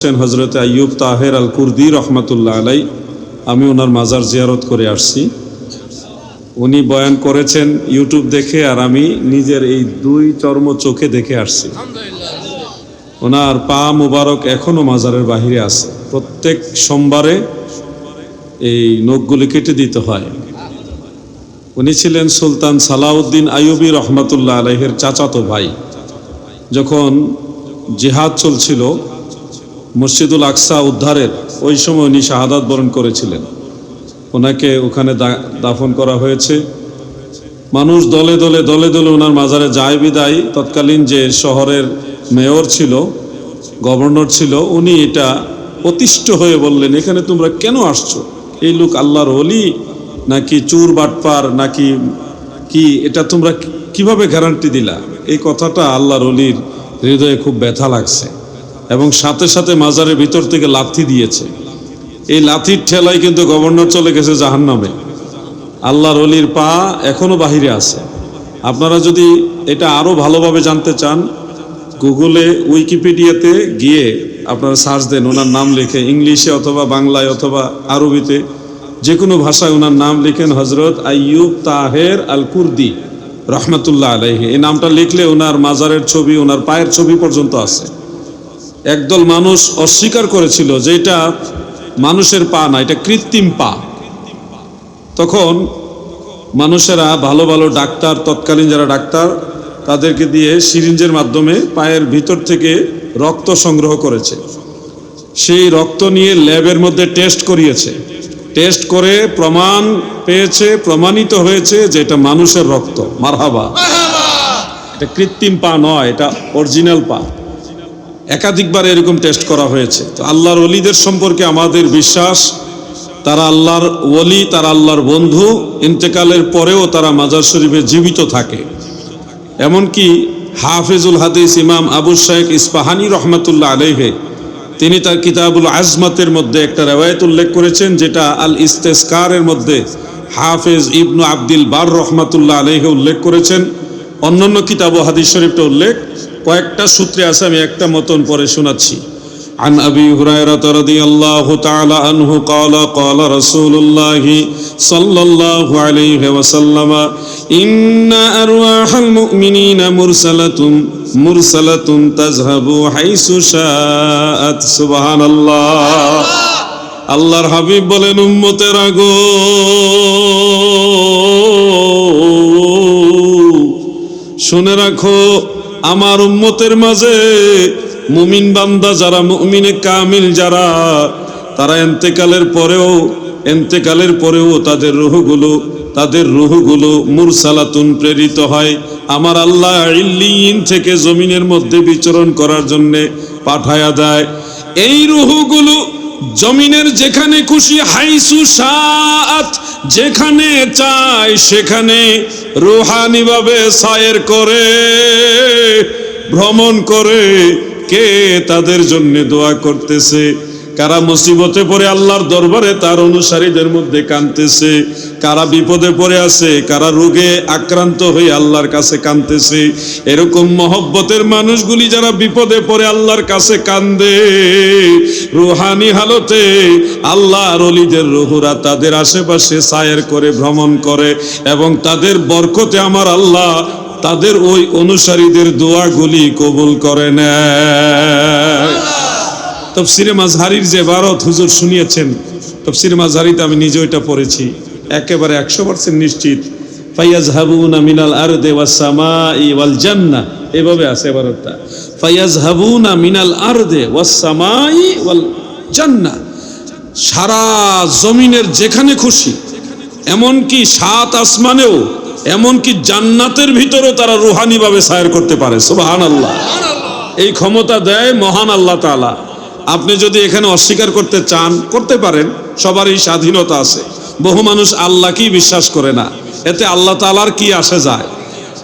হযরত আইয়ুব তাহের আল কুর্দি রহমাতুল্লাহ আলাই। আমি ওনার মাজার জিয়ারত করে আসছি। উনি বয়ান করেছেন ইউটিউব দেখে, আর আমি নিজের এই দুই চর্ম চোখে দেখে আসছি। ওনার পা মুবারক এখনো মাজারের বাহিরে আছে। প্রত্যেক সোমবারে এই নখগুলি কেটে দিতে হয়। উনি ছিলেন সুলতান সালাউদ্দিন আইয়ুবী রহমাতুল্লাহ আলাইহের চাচাতো ভাই। যখন জিহাদ চলছিল মসজিদুল আকসা উদ্ধারের, ওই সময় উনি শাহাদাত বরণ করেছিলেন। ওনাকে ওখানে দাফন করা হয়েছে। মানুষ দলে দলে ওনার মাজারে যায় বিদায় তৎকালীন যে শহরের মেয়র ছিল, গভর্নর ছিল, উনি এটা অতিষ্ঠ হয়ে বললেন, এখানে তোমরা কেন আসছো? এই লোক আল্লাহর ওলি নাকি চুর বাটপার নাকি কি, এটা তোমরা কিভাবে গ্যারান্টি দিলা? এই কথাটা আল্লাহর ওলির হৃদয়ে খুব ব্যথা লাগছে এবং সাথে সাথে মাজারের ভিতর থেকে লাথি দিয়েছে। এই লাথির ঠেলায় কিন্তু গভর্নর চলে গেছে জাহান্নামে। আল্লাহর ওলির পা এখনো বাহিরে আছে। আপনারা যদি এটা আরো ভালোভাবে জানতে চান, গুগলে উইকিপিডিয়াতে গিয়ে আপনারা সার্চ দেন, ওনার নাম লিখে ইংলিশে অথবা বাংলায় অথবা আরবিতে যে কোনো ভাষায় ওনার নাম লিখেন, হযরত আইয়ুব তাহের আল কুর্দি রহমাতুল্লাহ আলাইহি। এই নামটা লিখলে ওনার মাজারের ছবি, ওনার পায়ের ছবি পর্যন্ত আছে। একদল মানুষ অস্বীকার করেছিল যে এটা মানুষের পা না, এটা কৃত্রিম পা। তখন মানুষেরা ভালো ভালো ডাক্তার, তৎকালীন যারা ডাক্তার, তাদেরকে দিয়ে সিরিঞ্জের মাধ্যমে পায়ের ভিতর থেকে রক্ত সংগ্রহ করেছে। সেই রক্ত নিয়ে ল্যাবের মধ্যে টেস্ট করিয়েছে। টেস্ট করে প্রমাণ পেয়েছে, প্রমাণিত হয়েছে যে এটা মানুষের রক্ত। মারহাবা, এটা কৃত্রিম পা নয়, এটা অরিজিনাল পা। একাধিকবার এরকম টেস্ট করা হয়েছে। তো আল্লাহর ওলিদের সম্পর্কে আমাদের বিশ্বাস, তারা আল্লাহর ওলি, তারা আল্লাহর বন্ধু। ইন্তেকালের পরেও তারা মাজার শরীফে জীবিত থাকে। এমনকি হাফিজুল হাদিস ইমাম আবু শাইখ ইস্পাহানি রহমাতুল্লাহ আলাইহি, তিনি তার কিতাবুল আজমাতের মধ্যে একটা রিওয়ায়াত উল্লেখ করেছেন, যেটা আল ইস্তেসকারের মধ্যে হাফিজ ইবনু আব্দুল বার রহমাতুল্লাহ আলাইহি উল্লেখ করেছেন। অন্যান্য কিতাব ও হাদিস শরীফটা উল্লেখ কয়েকটা সূত্রে আছে, আমি একটা মতন পরে শোনাচ্ছি। عن أبي هريرة رضي الله تعالى عنه قال قال رسول الله صلى الله عليه وسلم إن أرواح المؤمنين مرسلة تذهب حيث شاءت سبحان الله। আল্লাহর হাবিব বলেন, উম্মতেরা গো, শুনে রাখো, আমার উম্মতের মাঝে মুমিন বান্দা যারা, মুমিনে কামিল যারা, তারা এন্তেকালের পরেও তাদের রূহগুলো মুরসালাতুন প্রেরিত হয়। আমার আল্লাহ ইল্লিয়িন থেকে জমিনের মধ্যে বিচরণ করার জন্য পাঠায়া দেয়। এই রূহগুলো জমিনের যেখানে খুশি, হাইসু শাআত, যেখানে চায় সেখানে রুহানি ভাবে সায়ের করে, ভ্রমণ করে। কে তাদের জন্য দোয়া করতেছে? কারা মুসিবতে পড়ে আল্লাহর দরবারে তার অনুসারীদের মধ্যে কাঁদতেছে, কারা বিপদে পড়ে আছে, কারা রোগে আক্রান্ত হয়ে আল্লাহর কাছে কাঁদতেছে। এরকম মহব্বতের মানুষগুলি যারা বিপদে পড়ে আল্লাহর কাছে কান্দে, রুহানি হালতে আল্লাহর ওলিদের রুহুরা তাদের আশেপাশে সায়ের করে, ভ্রমণ করে, এবং তাদের বরকতে আমার আল্লাহ তাদের ওই অনুসারীদের দোয়াগুলি কবুল করে নেয়। তাফসিরে মাযহারির যে ইবারত হুজুর শুনিয়েছেন, তাফসিরে মাযহারিতে আমি নিজে ওইটা পড়েছি, একেবারে 100% নিশ্চিত। ফায়াযহাবুনা মিনাল আরদি ওয়াস সামাই ওয়াল জান্নাহ, এভাবে আছে ইবারতটা। ফায়াযহাবুনা মিনাল আরদি ওয়াস সামাই ওয়াল জান্নাহ, সারা জমিনের যেখানে খুশি, এমনকি 7 আসমানেও, এমনকি জান্নাতের ভিতরেও তারা রুহানি ভাবে সায়ের করতে পারে। সুবহানাল্লাহ। এই ক্ষমতা দেয় মহান আল্লাহ তাআলা। আপনি যদি এখানে অস্বীকার করতে চান, করতে পারেন, সবারই স্বাধীনতা আছে। বহু মানুষ আল্লাহকেই বিশ্বাস করে না, এতে আল্লাহ তাআলার কি আসে যায়?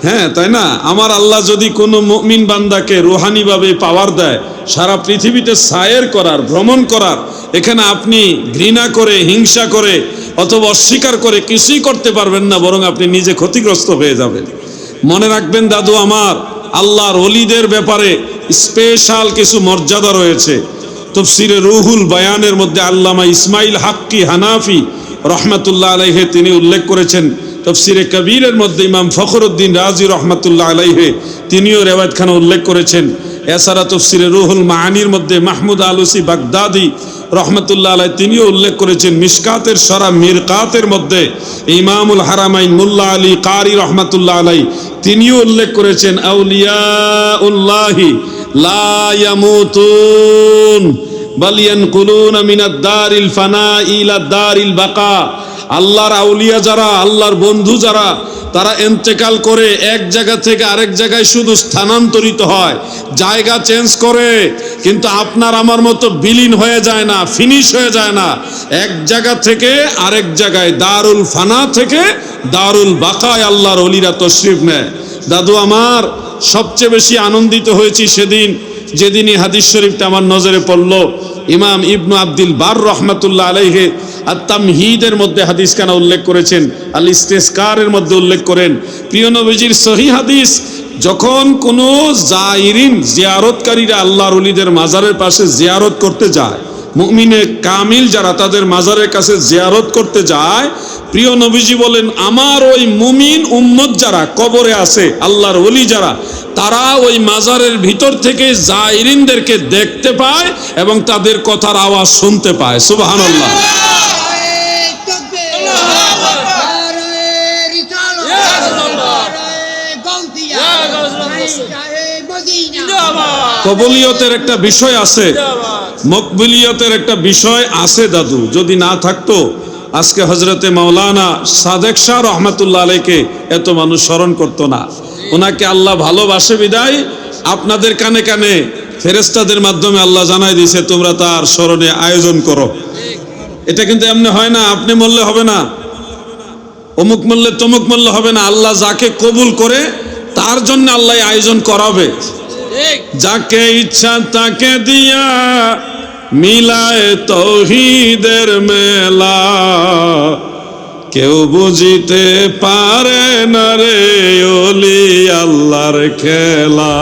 হ্যাঁ, তাই না? আমার আল্লাহ যদি কোনো মুমিন বান্দাকে রুহানি ভাবে পাওয়ার দেয়, সারা পৃথিবীতে সায়ের করার, ভ্রমণ করার, এখানে আপনি ঘৃণা করে, হিংসা করে অথবা অস্বীকার করে কিছুই করতে পারবেন না, বরং আপনি নিজে ক্ষতিগ্রস্ত হয়ে যাবেন। মনে রাখবেন দাদু আমার, আল্লাহর ওলিদের ব্যাপারে স্পেশাল কিছু মর্যাদা রয়েছে। তফসিরে রুহুল বায়ানের মধ্যে আল্লামা ইসমাইল হাক্কি হানাফি রহমাতুল্লাহ আলাইহে তিনি উল্লেখ করেছেন। তফসিরে কবিরের মধ্যে ইমাম ফখরুদ্দিন রাজি রহমাতুল্লাহ আলাইহে তিনিও রেওয়ায়েতখানা উল্লেখ করেছেন। এছাড়া তফসিরে রুহুল মাআনির মধ্যে মাহমুদ আলুসি বাগদাদি রহমতুল্লাহ আলাই তিনিও উল্লেখ করেছেন। মিশকাতের সরা মিরকাতের মধ্যে ইমামুল হারামাইন মুল্লা আলী কারি রহমতুল্লাহ আলাই তিনিও উল্লেখ করেছেন, আউলিয়াউল্লাহি লা ইয়ামুতুন বাল ইয়ানকুলুনা মিনাদ দারিল ফানা ইলা দারিল বাকা। আল্লাহর আউলিয়া যারা, আল্লাহর বন্ধু যারা, তারা ইন্তেকাল করে এক জায়গা থেকে আরেক জায়গায় শুধু স্থানান্তরিত হয়, জায়গা চেঞ্জ করে, কিন্তু আপনার আমার মতো বিলীন হয়ে যায় না, ফিনিশ হয়ে যায় না। এক জায়গা থেকে আরেক জায়গায়, দারুল ফানা থেকে দারুল বাকায় আল্লাহর ওলিরা তশরিফ নেয়। দাদু আমার সবচেয়ে বেশি আনন্দিত হয়েছি সেদিন যেদিনই হাদিস শরীফটা আমার নজরে পড়ল। ইমাম ইবনু আব্দুল বার রহমাতুল্লাহ আলাইহি আত-তামহিদের মধ্যে হাদিসখানা উল্লেখ করেছেন, আল ইস্তিসকারের মধ্যে উল্লেখ করেন, প্রিয় নবীজির সহিহ হাদিস, যখন কোনো জায়রিন জিয়ারতকারীরা আল্লাহর ওলিদের মাজারের পাশে জিয়ারত করতে যায়, মুমিনে কামিল যারা তাদের মাজারের কাছে জিয়ারত করতে যায়, প্রিয় নবীজি বলেন আমার ওই মুমিন উম্মত যারা কবরে আছে, আল্লাহর ওলি যারা, তারা ওই মাজারের ভিতর থেকে জায়রিনদেরকে দেখতে পায় এবং তাদের কথার আওয়াজ শুনতে পায়। সুবহানাল্লাহ। কবুলিয়তের একটা বিষয় আছে, মকবুলিয়তের একটা বিষয় আছে দাদু। যদি না থাকতো আজকে হজরতে মাওলানা সাদেক শাহ রহমাতুল্লাহ আলাইকে এত মানুষ স্মরণ করতো না। ওনাকে আল্লাহ ভালোবাসে বিদায় আপনাদের কানে কানে ফেরেশতাদের মাধ্যমে আল্লাহ জানাই দিয়েছে তোমরা তার স্মরণে আয়োজন করো। এটা কিন্তু এমনি হয় না, আপনি মরলে হবে না, অমুক মরলে তমুক মরলে হবে না। আল্লাহ যাকে কবুল করে তার জন্য আল্লাহ আয়োজন করাবে। যাকে ইচ্ছা তাকে দিয়া মিলায় তৌহিদের মেলা, কেউ বুঝিতে পারে না রে ওলি আল্লাহর খেলা।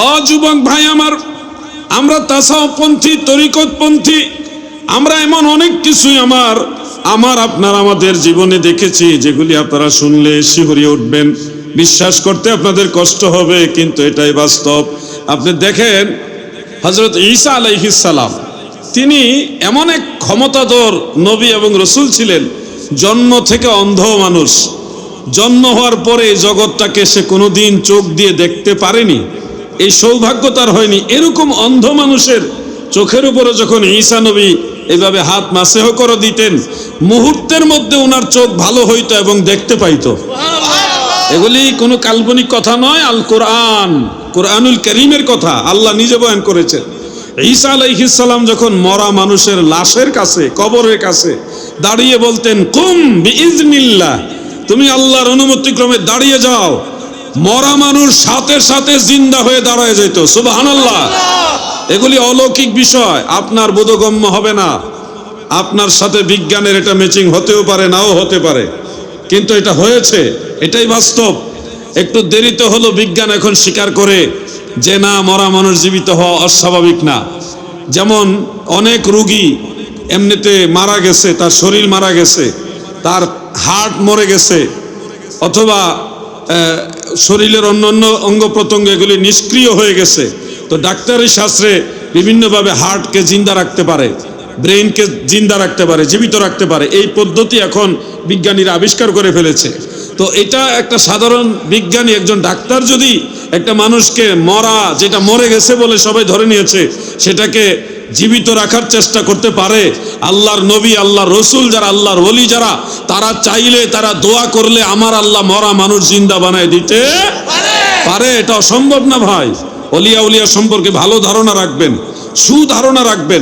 ও যুবক ভাই আমার, আমরা তাসাউফপন্থী, তরিকতপন্থী, আমরা এমন অনেক কিছুই আমার আপনার আমাদের জীবনে দেখেছি যেগুলি আপনারা শুনলে শিহরিয়ে উঠবেন, বিশ্বাস করতে আপনাদের কষ্ট হবে, কিন্তু এটাই বাস্তব। আপনি দেখেন হযরত ঈসা আলাইহিস সালাম, তিনি এমন এক ক্ষমতাধর নবী এবং রসুল ছিলেন, জন্ম থেকে অন্ধ মানুষ, জন্ম হওয়ার পরে জগৎটাকে সে কোনোদিন চোখ দিয়ে দেখতে পারেনি, এই সৌভাগ্য তার হয়নি। এরকম অন্ধ মানুষের চোখের উপরে যখন ঈসা নবী এইভাবে হাত মাসেহ করে দিতেন, মুহূর্তের মধ্যে ওনার চোখ ভালো হইতো এবং দেখতে পাইতো। এগুলি কোনো কাল্পনিক কথা নয়, আল কোরআন, কোরআনুল কারীমের কথা, আল্লাহ নিজে বয়ান করেছেন। ঈসা আলাইহিস সালাম যখন মরা মানুষের লাশের কাছে, কবরের কাছে দাঁড়িয়ে বলতেন কুম বিইজনিল্লাহ, তুমি আল্লাহর অনুমতিক্রমে দাঁড়িয়ে যাও, মরা মানুষ সাথে সাথে জিন্দা হয়ে দাঁড়ায় যেত। সুবহানাল্লাহ। এগুলি অলৌকিক বিষয়, আপনার বোধগম্য হবে না, আপনার সাথে বিজ্ঞানের এটা ম্যাচিং হতেও পারে, নাও হতে পারে, কিন্তু এটা হয়েছে, এটাই বাস্তব। একটু দেরিতে হলো, বিজ্ঞান এখন স্বীকার করে যে না, মরা মানুষ জীবিত হওয়া অস্বাভাবিক না। যেমন অনেক রোগী এমনিতে মারা গেছে, তার শরীর মারা গেছে, তার হার্ট মরে গেছে, অথবা শরীরের অন্যান্য অঙ্গ প্রত্যঙ্গ এগুলি নিষ্ক্রিয় হয়ে গেছে, তো ডাক্তারি শাস্ত্রে বিভিন্নভাবে হার্টকে জিন্দা রাখতে পারে, ব্রেইনকে জিন্দা রাখতে পারে, জীবিত রাখতে পারে। এই পদ্ধতি এখন বিজ্ঞানীরা আবিষ্কার করে ফেলেছে। তো এটা একটা সাধারণ বিজ্ঞানী, একজন ডাক্তার যদি একটা মানুষকে মরা, যেটা মরে গেছে বলে সবাই ধরে নিয়েছে, সেটাকে জীবিত রাখার চেষ্টা করতে পারে, আল্লাহর নবী, আল্লাহর রসুল যারা, আল্লাহর ওলি যারা, তারা চাইলে, তারা দোয়া করলে আমার আল্লাহ মরা মানুষ জিন্দা বানায় দিতে পারে। এটা অসম্ভব না ভাই। অলিয়া উলিয়া সম্পর্কে ভালো ধারণা রাখবেন, সুধারণা রাখবেন।